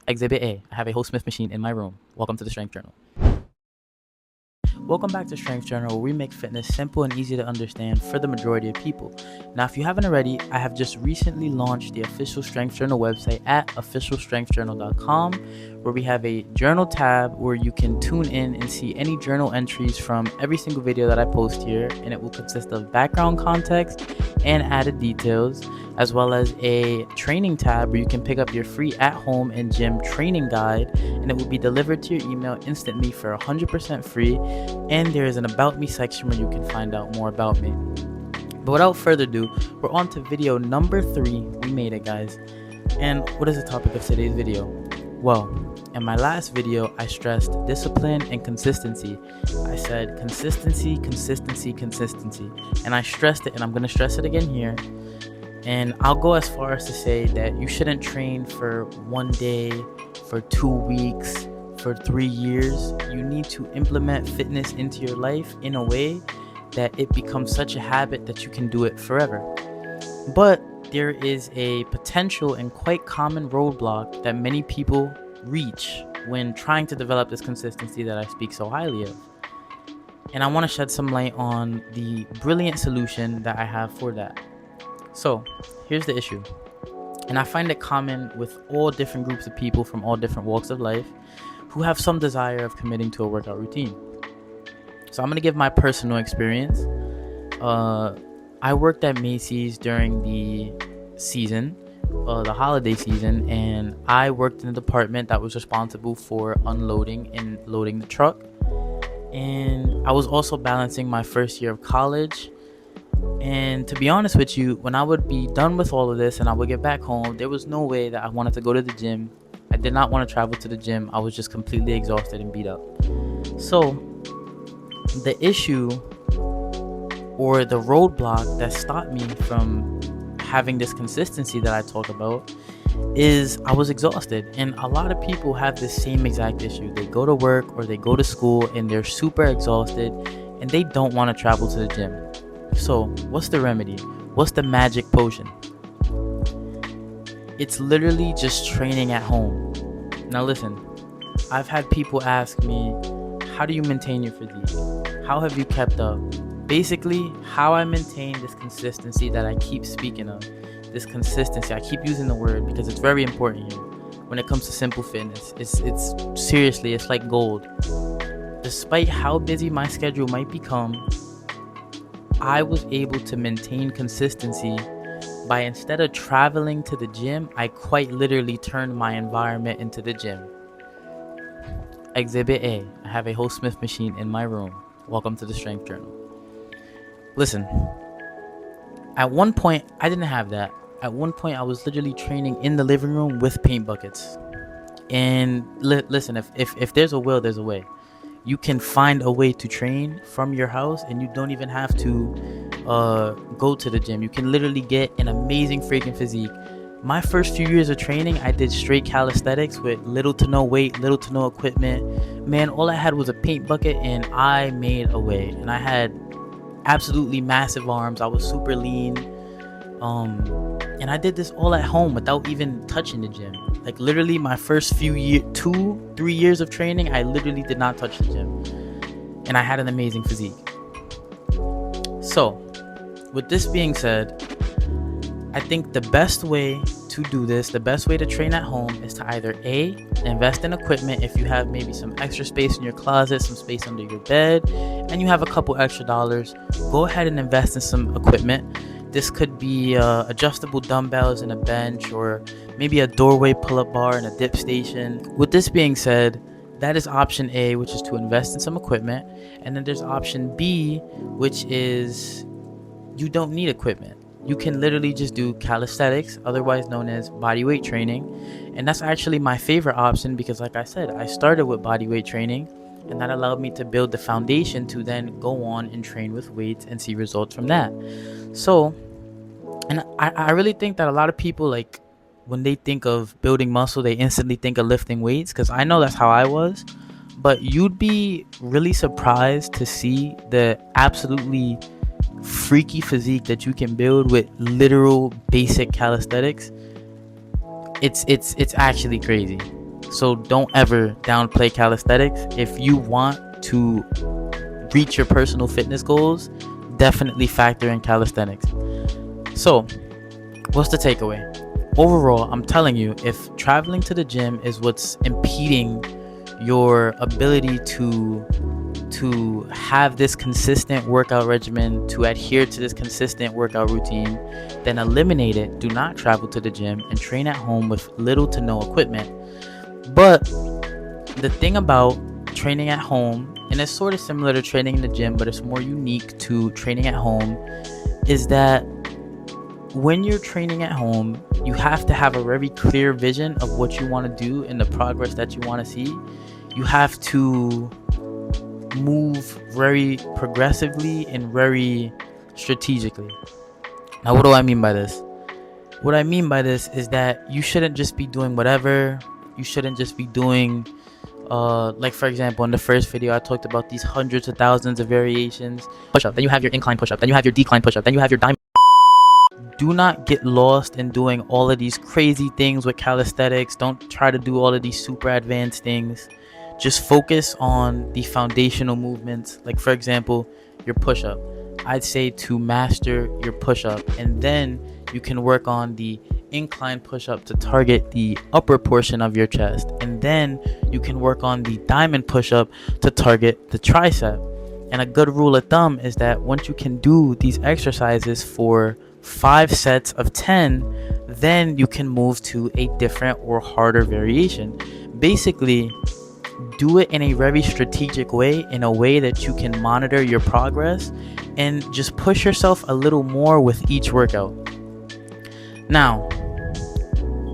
Exhibit A, I have a whole Smith machine in my room. Welcome to the Strength Journal. Welcome back to Strength Journal, where we make fitness simple and easy to understand for the majority of people. Now, if you haven't already, I have just recently launched the official Strength Journal website at officialstrengthjournal.com, where we have a journal tab where you can tune in and see any journal entries from every single video that I post here, and it will consist of background context and added details, as well as a training tab where you can pick up your free at-home and gym training guide, and it will be delivered to your email instantly for 100% free. And there is an About Me section where you can find out more about me. But without further ado, we're on to video number 3. We made it, guys. And what is the topic of today's video? Well, in my last video, I stressed discipline and consistency. I said consistency. And I stressed it, and I'm going to stress it again here. And I'll go as far as to say that you shouldn't train for 1 day, for 2 weeks, for 3 years. You need to implement fitness into your life in a way that it becomes such a habit that you can do it forever. But there is a potential and quite common roadblock that many people reach when trying to develop this consistency that I speak so highly of. And I want to shed some light on the brilliant solution that I have for that. So here's the issue, and I find it common with all different groups of people from all different walks of life who have some desire of committing to a workout routine. So I'm going to give my personal experience. I worked at Macy's during the season, the holiday season, and I worked in a department that was responsible for unloading and loading the truck. And I was also balancing my first year of college. And to be honest with you, when I would be done with all of this and I would get back home, there was no way that I wanted to go to the gym. I did not want to travel to the gym. I was just completely exhausted and beat up. So the issue or the roadblock that stopped me from having this consistency that I talk about is I was exhausted. And a lot of people have this same exact issue. They go to work or they go to school and they're super exhausted and they don't want to travel to the gym. So what's the remedy? What's the magic potion? It's literally just training at home. Now listen, I've had people ask me, how do you maintain your physique? How have you kept up? Basically, how I maintain this consistency that I keep speaking of. This consistency, I keep using the word because it's very important here. When it comes to simple fitness, it's seriously, it's like gold. Despite how busy my schedule might become, I was able to maintain consistency by, instead of traveling to the gym, I quite literally turned my environment into the gym. Exhibit A, I have a whole Smith machine in my room. Welcome to the Strength Journal. Listen, at one point, I didn't have that. At one point, I was literally training in the living room with paint buckets. And listen, if there's a will, there's a way. You can find a way to train from your house, and you don't even have to go to the gym. You can literally get an amazing freaking physique. My first few years of training, I did straight calisthenics with little to no weight, little to no equipment. Man, all I had was a paint bucket, and I made a way. And I had absolutely massive arms. I was super lean. And I did this all at home without even touching the gym. Like literally my first few 2-3 years of training, I literally did not touch the gym. And I had an amazing physique. So, with this being said, I think the best way to do this, the best way to train at home is to either A, invest in equipment if you have maybe some extra space in your closet, some space under your bed, and you have a couple extra dollars, go ahead and invest in some equipment. This could be adjustable dumbbells and a bench, or maybe a doorway pull-up bar and a dip station. With this being said, that is option A, which is to invest in some equipment. And then there's option B, which is you don't need equipment. You can literally just do calisthenics, otherwise known as bodyweight training. And that's actually my favorite option because, like I said, I started with bodyweight training, and that allowed me to build the foundation to then go on and train with weights and see results from that. So, and I really think that a lot of people, like, when they think of building muscle, they instantly think of lifting weights, because I know that's how I was. But you'd be really surprised to see the absolutely freaky physique that you can build with literal basic calisthenics. It's actually crazy. So don't ever downplay calisthenics. If you want to reach your personal fitness goals, definitely factor in calisthenics. So, what's the takeaway? Overall, I'm telling you, if traveling to the gym is what's impeding your ability to have this consistent workout regimen, to adhere to this consistent workout routine, then eliminate it. Do not travel to the gym and train at home with little to no equipment. But the thing about training at home, and it's sort of similar to training in the gym, but it's more unique to training at home, is that when you're training at home, you have to have a very clear vision of what you want to do and the progress that you want to see. You have to move very progressively and very strategically. Now, what do I mean by this? What I mean by this is that you shouldn't just be doing whatever. You shouldn't just be doing like, for example, in the first video I talked about these hundreds of thousands of variations. Push-up, then you have your incline push-up, then you have your decline push-up, then you have your diamond. Do not get lost in doing all of these crazy things with calisthenics. Don't try to do all of these super advanced things. Just focus on the foundational movements. Like, for example, your push-up. I'd say to master your push-up, and then you can work on the incline push-up to target the upper portion of your chest, and then you can work on the diamond push-up to target the tricep. And a good rule of thumb is that once you can do these exercises for 5 sets of 10, then you can move to a different or harder variation. Basically, do it in a very strategic way, in a way that you can monitor your progress and just push yourself a little more with each workout. Now,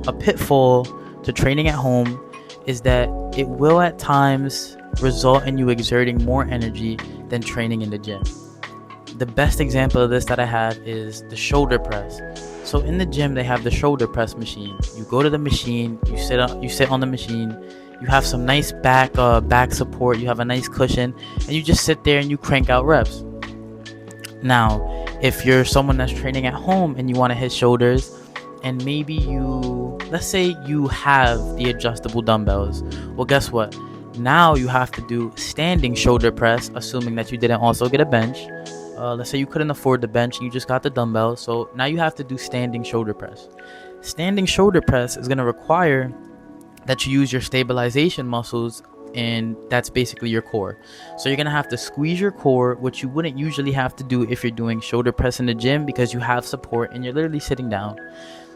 a pitfall to training at home is that it will at times result in you exerting more energy than training in the gym. The best example of this that I have is the shoulder press. So in the gym, they have the shoulder press machine. You go to the machine, you sit on the machine, you have some nice back support, you have a nice cushion, and you just sit there and you crank out reps. Now, if you're someone that's training at home and you want to hit shoulders, and maybe let's say you have the adjustable dumbbells, well, guess what? Now you have to do standing shoulder press, assuming that you didn't also get a bench. Let's say you couldn't afford the bench and you just got the dumbbells, so now you have to do standing shoulder press. Standing shoulder press is going to require that you use your stabilization muscles, and that's basically your core. So you're going to have to squeeze your core, which you wouldn't usually have to do if you're doing shoulder press in the gym, because you have support and you're literally sitting down.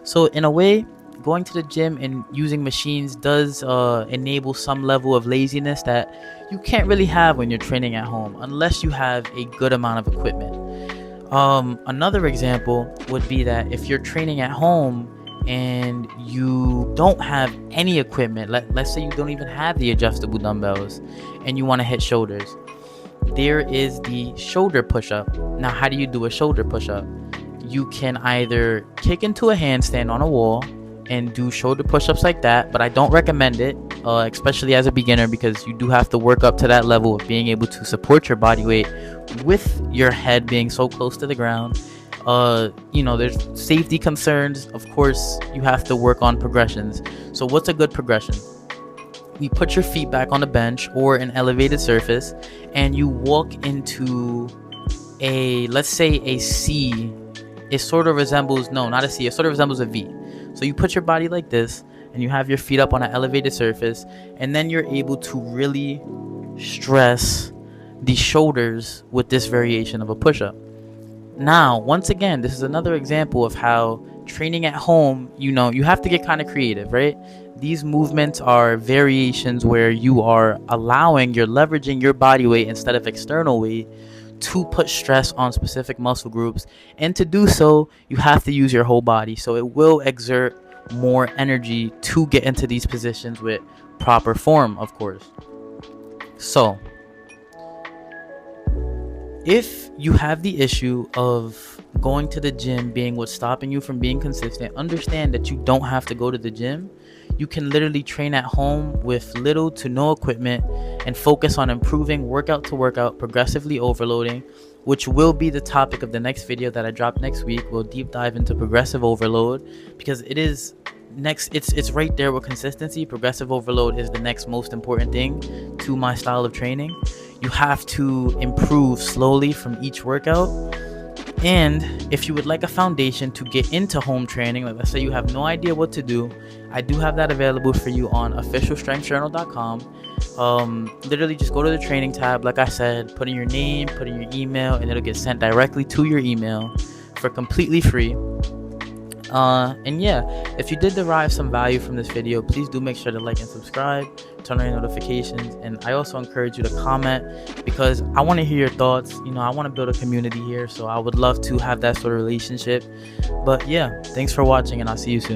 So in a way, going to the gym and using machines does enable some level of laziness that you can't really have when you're training at home, unless you have a good amount of equipment. Another example would be that if you're training at home and you don't have any equipment, let's say you don't even have the adjustable dumbbells and you want to hit shoulders, there is the shoulder push-up. Now, how do you do a shoulder push-up? You can either kick into a handstand on a wall and do shoulder push-ups like that, but I don't recommend it, especially as a beginner, because you do have to work up to that level of being able to support your body weight with your head being so close to the ground. There's safety concerns. Of course, you have to work on progressions. So what's a good progression? You put your feet back on the bench or an elevated surface, and you walk into let's say a C. It sort of resembles, no, not a C, it sort of resembles a V. So you put your body like this, and you have your feet up on an elevated surface, and then you're able to really stress the shoulders with this variation of a push-up. Now, once again, this is another example of how training at home, you have to get kind of creative, right? These movements are variations where you're leveraging your body weight instead of external weight to put stress on specific muscle groups, and to do so you have to use your whole body, so it will exert more energy to get into these positions with proper form, of course. So if you have the issue of going to the gym being what's stopping you from being consistent, understand that you don't have to go to the gym. You can literally train at home with little to no equipment and focus on improving workout to workout, progressively overloading, which will be the topic of the next video that I drop next week. We'll deep dive into progressive overload, because it is next, it's right there with consistency. Progressive overload is the next most important thing to my style of training. You have to improve slowly from each workout. And if you would like a foundation to get into home training, like let's say you have no idea what to do, I do have that available for you on officialstrengthjournal.com. Literally just go to the training tab, like I said, put in your name, put in your email, and it'll get sent directly to your email for completely free. And yeah, if you did derive some value from this video, please do make sure to like and subscribe, turn on your notifications, and I also encourage you to comment, because I want to hear your thoughts. I want to build a community here, so I would love to have that sort of relationship. But yeah, thanks for watching, and I'll see you soon.